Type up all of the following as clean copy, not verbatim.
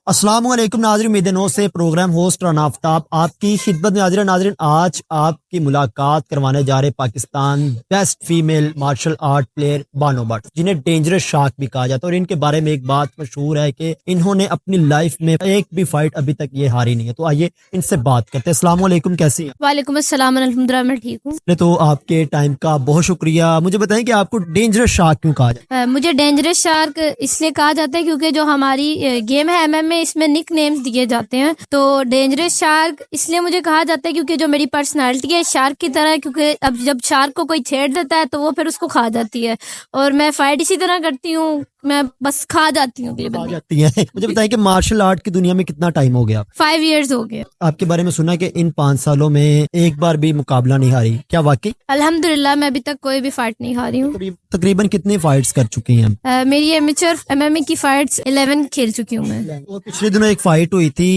अस्सलामुअलैकुम नाज़रीन, उम्मीद नो से प्रोग्राम होस्ट राना आफ्ताब आपकी खिदमत में हाजिर है। नाज़रीन, आज आपकी मुलाकात करवाने जा रहे Pakistan best female martial art player Bano Bhatt, जिन्हें डेंजरस शार्क भी कहा जाता है। और इनके बारे में एक बात मशहूर है कि इन्होंने अपनी लाइफ में एक भी फाइट अभी तक ये हारी नहीं है। तो आइए इनसे बात करते हैं। अस्सलामुअलैकुम, कैसी हैं? वालेकुम अस्सलाम, अल्हम्दुलिल्लाह मैं ठीक हूँ। तो आपके टाइम का बहुत शुक्रिया। मुझे बताएं कि आपको डेंजरस शार्क क्यों कहा जाता है? मुझे डेंजरस शार्क इसलिए कहा जाता है क्योंकि जो हमारी गेम है MMA, इसमें निक नेम्स दिए जाते हैं। तो डेंजरस शार्क इसलिए मुझे कहा जाता है क्योंकि जो मेरी पर्सनालिटी है शार्क की तरह है, क्योंकि अब जब शार्क को कोई छेड़ देता है तो वो फिर उसको खा जाती है, और मैं फाइट इसी तरह करती हूँ, मैं बस खा जाती हूँ। मुझे बताएं कि मार्शल आर्ट की दुनिया में कितना टाइम हो गया? 5 years हो गए। आपके बारे में सुना कि इन 5 सालों में एक बार भी मुकाबला नहीं हारी, क्या वाकई? अल्हम्दुलिल्लाह मैं अभी तक कोई भी फाइट नहीं हारी हूँ। तकरीबन कितनी फाइट्स कर चुकी हैं? मेरी एमेचर MMA की फाइट्स 11 खेल चुकी हूँ मैं। और पिछले दिनों एक फाइट हुई थी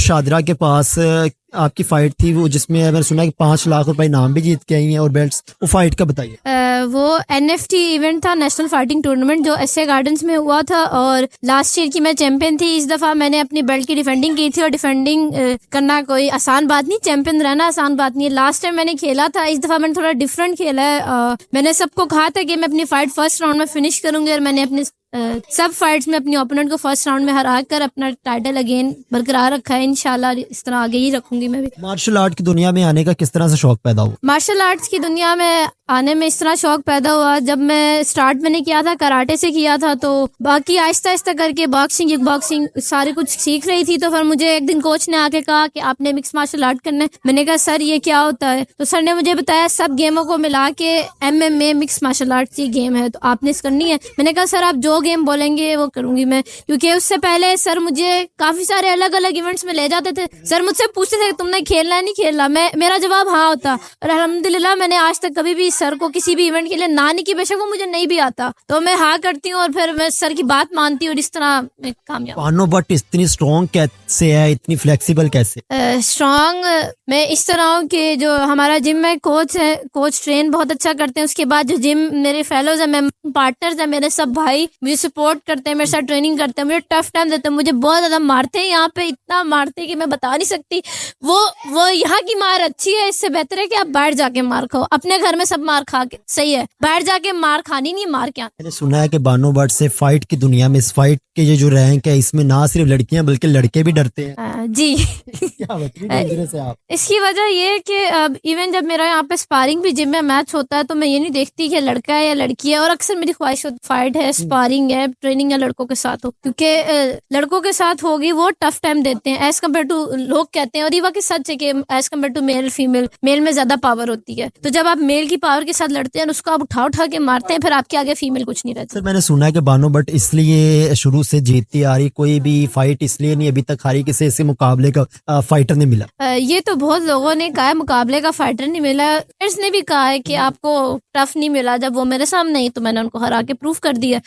शादरा के पास, आपकी फाइट थी वो, जिसमें मैंने सुना कि 5 लाख रुपए इनाम भी जीत के आई हैं और बेल्ट्स। वो फाइट का बताइए। वो NFT इवेंट था, नेशनल फाइटिंग टूर्नामेंट, जो SA गार्डन्स में हुआ था, और लास्ट ईयर की मैं चैंपियन थी। इस दफा मैंने अपनी बेल्ट की डिफेंडिंग की थी, और डिफेंडिंग करना कोई आसान बात नहीं, चैंपियन रहना आसान बात नहीं है। लास्ट टाइम मैंने खेला था, इस दफा मैंने थोड़ा डिफरेंट खेला है। मैंने सबको कहा था कि मैं अपनी फाइट फर्स्ट राउंड में फिनिश करूंगी, और मैंने अपने सब फाइट्स में अपनी ओपोनेंट को फर्स्ट राउंड में हरा कर अपना टाइटल अगेन बरकरार रखा है। इंशाल्लाह इस तरह आगे ही रखूंगी मैं भी। मार्शल आर्ट की दुनिया में आने का किस तरह से शौक पैदा हुआ? मार्शल आर्ट्स की दुनिया में आने में इस तरह शौक पैदा हुआ, जब मैं स्टार्ट मैंने किया था कराटे से किया था, तो बाकी आहिस्ता आहिस्ता करके बॉक्सिंग, किक बॉक्सिंग सारे कुछ सीख रही थी। तो फिर मुझे एक दिन कोच ने आके कहा कि आपने मिक्स मार्शल आर्ट करना है। मैंने कहा सर ये क्या होता है? तो सर ने मुझे बताया सब गेमों को मिला के MMA मिक्स मार्शल आर्ट की गेम है, तो आपने इस करनी है। मैंने कहा सर आप जो गेम बोलेंगे वो करूंगी मैं, क्योंकि उससे पहले सर मुझे काफी सारे अलग अलग इवेंट्स में ले जाते थे। सर मुझसे पूछते थे तुमने खेलना है नहीं खेलना, मेरा जवाब हाँ होता। और अल्हम्दुलिल्लाह मैंने आज तक कभी भी सर को किसी भी इवेंट के लिए ना नहीं की, बेशक वो मुझे नहीं भी आता, तो मैं हाँ करती हूँ और फिर मैं सर की बात मानती हूँ, और इस तरह मैं कामयाब। बानो भट्ट इतनी स्ट्रॉन्ग कैसे है, इतनी फ्लेक्सिबल कैसे? स्ट्रॉन्ग मैं इस तरह हूँ कि जो हमारा जिम में कोच है, कोच ट्रेन बहुत अच्छा करते हैं। उसके बाद जो जिम मेरे फेलोज है, मैं पार्टनर्स है, मेरे सब भाई मुझे सपोर्ट करते हैं, मेरे साथ ट्रेनिंग करते हैं, मुझे टफ टाइम देते हैं। मुझे बहुत ज्यादा मारते हैं यहाँ पे, इतना मारते हैं कि मैं बता नहीं सकती। वो यहाँ की मार अच्छी है, इससे बेहतर है कि आप बाहर जाके मार खाओ। अपने घर में सब मार खा के सही है, बाहर जाके मार खानी नहीं, मार क्या। मैंने सुना है कि बानो भट्ट से फाइट की दुनिया में, इस फाइट के ये जो रैंक है, इसमें ना सिर्फ लड़कियां बल्कि लड़के भी डरते हैं। जी क्या डेंजरस है आप? इसकी वजह ये है कि अब इवन जब मेरा यहाँ पे स्पारिंग भी जिम में मैच होता है, तो मैं ये नहीं देखती कि लड़का है या लड़की है, और अक्सर मेरी ख्वाहिश फाइट है, स्पारिंग है, ट्रेनिंग है लड़कों के साथ हो, क्योंकि लड़कों के साथ होगी वो टफ टाइम देते हैं एज कम्पेयर टू, लोग कहते हैं और ये वाकई सच है कि as compare to male female, male में ज्यादा पावर होती है। तो जब आप मेल की पावर के साथ लड़ते हैं, उसको आप उठा उठा के मारते हैं, फिर आपके आगे फीमेल कुछ नहीं रहती। सर मैंने सुना है कि बानो भट्ट इसलिए शुरू से जीतती आ रही, कोई भी फाइट इसलिए नहीं अभी तक हारी किसी ऐसे मुकाबले का फाइटर नहीं मिला। ये तो बहुत लोगों ने कहा है मुकाबले का फाइटर नहीं मिला, ने भी कहा है कि आपको टफ नहीं मिला। जब वो मेरे सामने ही, तो मैंने उनको हरा के प्रूफ कर दिया।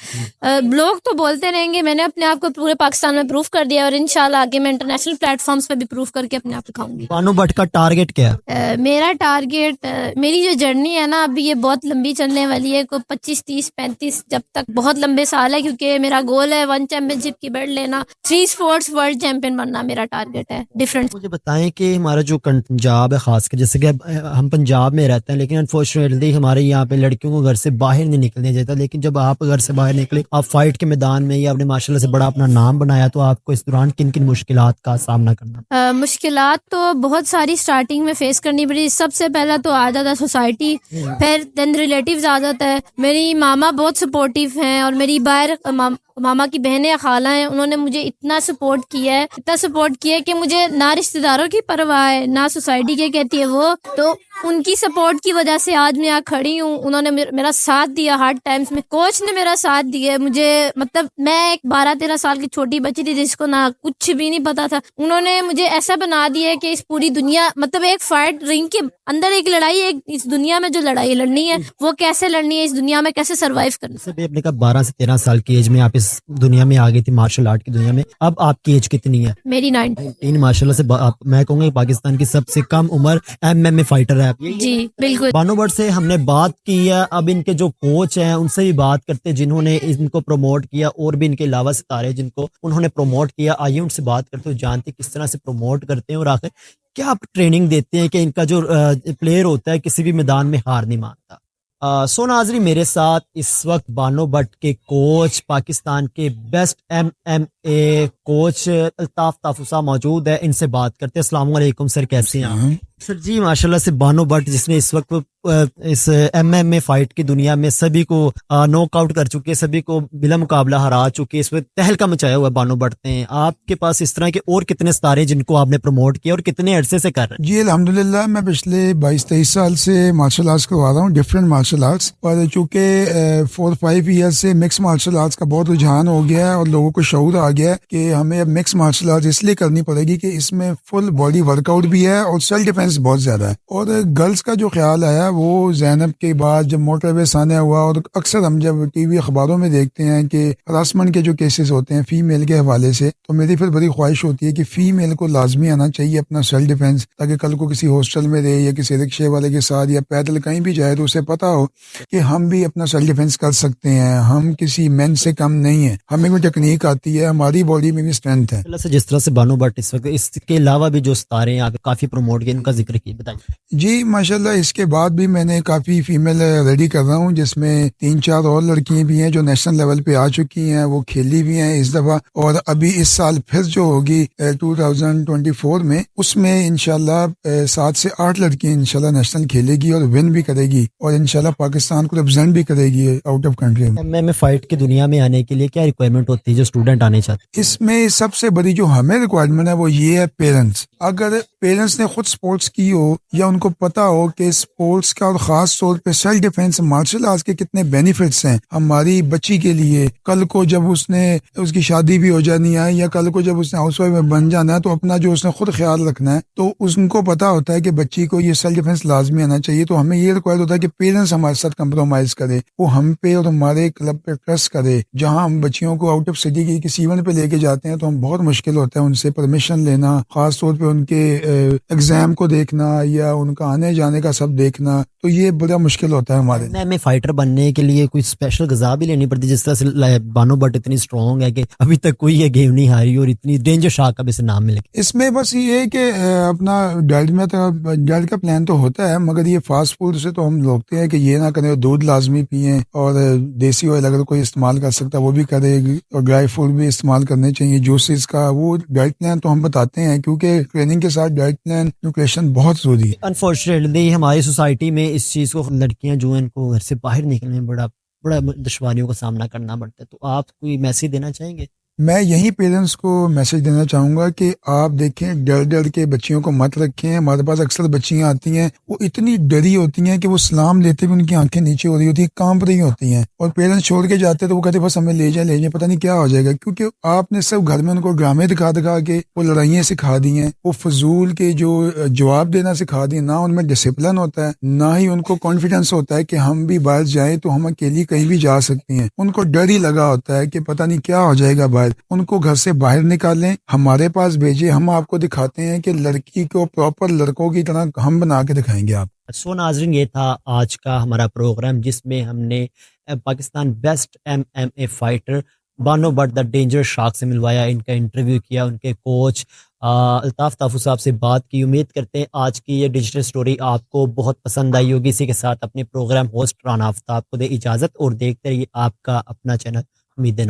लोग तो बोलते रहेंगे, मैंने अपने आप को पूरे पाकिस्तान में प्रूफ कर दिया, और इंशाल्लाह आगे मैं इंटरनेशनल प्लेटफॉर्म्स पे भी प्रूफ करके अपने आप दिखाऊंगी। बानो भट्ट का टारगेट क्या है? मेरा टारगेट, मेरी जो जर्नी है ना अभी, ये बहुत लंबी चलने वाली है, को 25, 30, 35 जब तक बहुत लंबे साल है, क्योंकि मेरा गोल है 1 चैंपियनशिप की बेल्ट लेना, 3 स्पोर्ट्स वर्ल्ड चैंपियन बनना मेरा टारगेट है। डिफरेंट मुझे बताएं कि हमारा जो पंजाब है, खास कर जैसे कि हम पंजाब में रहते हैं, लेकिन अनफॉर्चुनेटली हमारे यहाँ पे लड़कियों को घर से बाहर नहीं निकलने देता। लेकिन जब आप घर से बाहर निकले, आप फाइट के मैदान में, या आपने माशाल्लाह से बड़ा अपना नाम बनाया, तो आपको इस दौरान किन किन मुश्किलात का सामना करना? मुश्किलात तो बहुत सारी स्टार्टिंग में फेस करनी पड़ी। सबसे पहला तो आ जाता सोसाइटी, फिर देन रिलेटिव्स आ जाता है। मेरी मामा बहुत सपोर्टिव हैं, और मेरी बाहर मामा की बहनें या खाला हैं, उन्होंने मुझे इतना सपोर्ट किया है कि मुझे ना रिश्तेदारों की परवाह है, ना सोसाइटी के कहती है वो, तो उनकी सपोर्ट की वजह से आज मैं यहाँ खड़ी हूँ। उन्होंने मेरा साथ दिया हार्ड टाइम्स में, कोच ने मेरा साथ दिया मुझे। मतलब मैं एक 12-13 साल की छोटी बच्ची थी जिसको ना कुछ भी नहीं पता था, उन्होंने मुझे ऐसा बना दिया कि इस पूरी दुनिया, मतलब एक फाइट रिंग के अंदर एक लड़ाई, एक इस दुनिया में जो लड़ाई लड़नी है वो कैसे लड़नी है, इस दुनिया में कैसे सर्वाइव करना है। आपने कहा 12 से 13 साल की एज में आप इस इस दुनिया में आ गई थी, मार्शल आर्ट की दुनिया में। अब आपकी एज कितनी है? मेरी 19। माशाल्लाह से मैं कहूँगा कि पाकिस्तान की सबसे कम उम्र MMA फाइटर है आप। जी बिल्कुल। बानो भट्ट से हमने बात की है, अब इनके जो कोच हैं उनसे भी बात करते हैं जिन्होंने इनको प्रमोट किया, और भी इनके अलावा सितारे जिनको उन्होंने प्रमोट किया। आइए उनसे बात करते हैं, जानते किस तरह से प्रमोट करते हैं और आखिर क्या आप ट्रेनिंग देते हैं कि इनका जो प्लेयर होता है किसी भी मैदान में हार नहीं मानता। सो नाजरी, मेरे साथ इस वक्त बानो भट्ट के कोच, पाकिस्तान के बेस्ट MMA कोच अल्ताफ ताफुसा मौजूद है। इनसे बात करते हैं। अस्सलाम वालेकुम सर, कैसे हैं आप? सर जी माशाल्लाह से बानो भट्ट जिसने इस वक्त इस MMA फाइट की दुनिया में सभी को नॉकआउट कर चुके, सभी को बिला मुकाबला हरा चुके, इस वक्त तहलका मचाया हुआ बानो भट्ट ने। आपके पास इस तरह के और कितने सितारे जिनको आपने प्रमोट किया और कितने अरसे से कर रहे हैं? जी अल्हम्दुलिल्लाह, मैं पिछले 22-23 साल से मार्शल आर्ट्स करवा रहा हूँ, डिफरेंट मार्शल आर्ट्स। पर चूँकि 4-5 ईयर से मिक्स मार्शल आर्ट्स का बहुत रुझान हो गया है और लोगों को शऊर आ गया है कि हमें अब मिक्स मार्शल आर्ट्स इसलिए करनी पड़ेगी कि इसमें फुल बॉडी वर्कआउट भी है और सेल्फ डिफेंस बहुत ज़्यादा है। और गर्ल्स का जो ख्याल आया वो ज़ैनब के बाद जब मोटरवे सानिया हुआ, और अक्सर हम जब टीवी अखबारों में देखते हैं कि हरासमेंट के जो केसेस होते हैं फीमेल के हवाले से, तो मेरी फिर बड़ी ख्वाहिश होती है कि फीमेल को लाजमी आना चाहिए अपना सेल्फ डिफेंस, ताकि कल को किसी हॉस्टल में रहे या किसी रिक्शे वाले के साथ या पैदल कहीं भी जाए तो उसे पता हो कि हम भी अपना सेल्फ डिफेंस कर सकते हैं, हम किसी मैन से कम नहीं है, हमें भी टेक्निक आती है, हमारी बॉडी में भी स्ट्रेंथ है। जिस तरह से बानो भट्ट इस वक्त, इसके अलावा भी जो सितारे हैं आपने काफी प्रमोट किए, उनका जिक्र किया, बताइए। जी माशाल्लाह, इसके बाद भी मैंने काफ़ी फीमेल रेडी कर रहा हूँ, जिसमें 3-4 और लड़कियां भी हैं जो नेशनल लेवल पे आ चुकी हैं, वो खेली भी हैं इस दफ़ा, और अभी इस साल फिर जो होगी 2024 में, उसमें इंशाल्लाह 7 से 8 लड़कियां इंशाल्लाह नेशनल खेलेगी और विन भी करेगी और इंशाल्लाह पाकिस्तान को रिप्रेजेंट भी करेगी out of country. MMA fight की दुनिया में आने के लिए क्या रिक्वायरमेंट होती है जो स्टूडेंट आने चाहते हैं? इसमें सबसे बड़ी जो हमें रिक्वायरमेंट है वो ये है पेरेंट्स। अगर पेरेंट्स ने खुद स्पोर्ट्स की हो या उनको पता हो कि स्पोर्ट्स का और ख़ास तौर पे सेल्फ डिफेंस मार्शल आर्ट्स के कितने बेनिफिट्स हैं हमारी बच्ची के लिए, कल को जब उसकी शादी भी हो जानी है या कल को जब उसने हाउस वाइफ में बन जाना है तो अपना जो उसने खुद ख्याल रखना है, तो उनको पता होता है कि बच्ची को ये सेल्फ डिफेंस लाजमी आना चाहिए। तो हमें ये रिक्वायर होता है कि पेरेंट्स हमारे साथ कंप्रोमाइज़ करे, वो हम पे और हमारे क्लब पे ट्रस्ट करे। जहाँ हम बच्चियों को आउट ऑफ सिटी की किसी इवेंट पे लेके जाते हैं तो हम बहुत मुश्किल होता है उनसे परमिशन लेना, खास तौर पे उनके एग्जाम को देखना या उनका आने जाने का सब देखना, तो ये बड़ा मुश्किल होता है हमारे। MMA फाइटर बनने के लिए कोई स्पेशल ग़िज़ा भी लेनी पड़ती है, जिस तरह से बानो भट्ट इतनी स्ट्रॉन्ग है कि अभी तक कोई ये गेम नहीं हारी और इतनी डेंजर शाह का भी इसे नाम मिले? इसमें बस ये है कि अपना डाइट में तो डाइट का प्लान तो होता है, मगर ये फास्ट फूड से तो हम रोकते हैं कि ये ना करें, दूध लाजमी पिए और देसी ऑयल अगर कोई इस्तेमाल कर सकता है वो भी करेगी, और ड्राई फ्रूट भी इस्तेमाल करने चाहिए, जूसेस का। वो डाइट प्लान तो हम बताते हैं क्योंकि ट्रेनिंग के साथ डाइट प्लान न्यूट्रिशन बहुत जरूरी है। अनफॉर्चुनेटली हमारी सोसाइटी में इस चीज़ को, लड़कियां जो हैं इनको घर से बाहर निकलने में बड़ा दुश्वारियों का सामना करना पड़ता है, तो आप कोई मैसेज देना चाहेंगे? मैं यही पेरेंट्स को मैसेज देना चाहूँगा कि आप देखें, डर डर के बच्चियों को मत रखें। हमारे पास अक्सर बच्चियाँ आती हैं, वो इतनी डरी होती हैं कि वो सलाम लेते भी उनकी आंखें नीचे हो रही होती हैं, कांप रही होती हैं, और पेरेंट्स छोड़ के जाते हैं तो वो कहते बस हमें ले जाए, पता नहीं क्या हो जाएगा, क्योंकि आपने सब घर में उनको ड्रामे दिखा के वो लड़ाइयाँ सिखा दी हैं, वो फजूल के जो जवाब देना सिखा दिए। ना उनमें डिसिप्लिन होता है, ना ही उनको कॉन्फिडेंस होता है कि हम भी बाहर जाएँ तो हम अकेली कहीं भी जा सकती हैं। उनको डर ही लगा होता है कि पता नहीं क्या हो जाएगा बाहर। उनको घर से बाहर निकालें, हमारे पास भेजिए, हम आपको दिखाते हैं कि लड़की को प्रॉपर लड़कों की तरह हम बना के दिखाएंगे आप। सो नाजरीन, ये था आज का हमारा प्रोग्राम जिसमें हमने Pakistan best MMA fighter Bano Bhatt the danger shark से मिलवाया, इनका इंटरव्यू किया, उनके कोच अल्ताफ ताफुस साहब से बात की। उम्मीद करते हैं आज की ये डिजिटल स्टोरी आपको बहुत पसंद आई होगी। इसी के साथ अपने प्रोग्राम होस्ट राना आफ्ताब को दे इजाज़त और देखते रहिए आपका अपना चैनल उम्मीदें।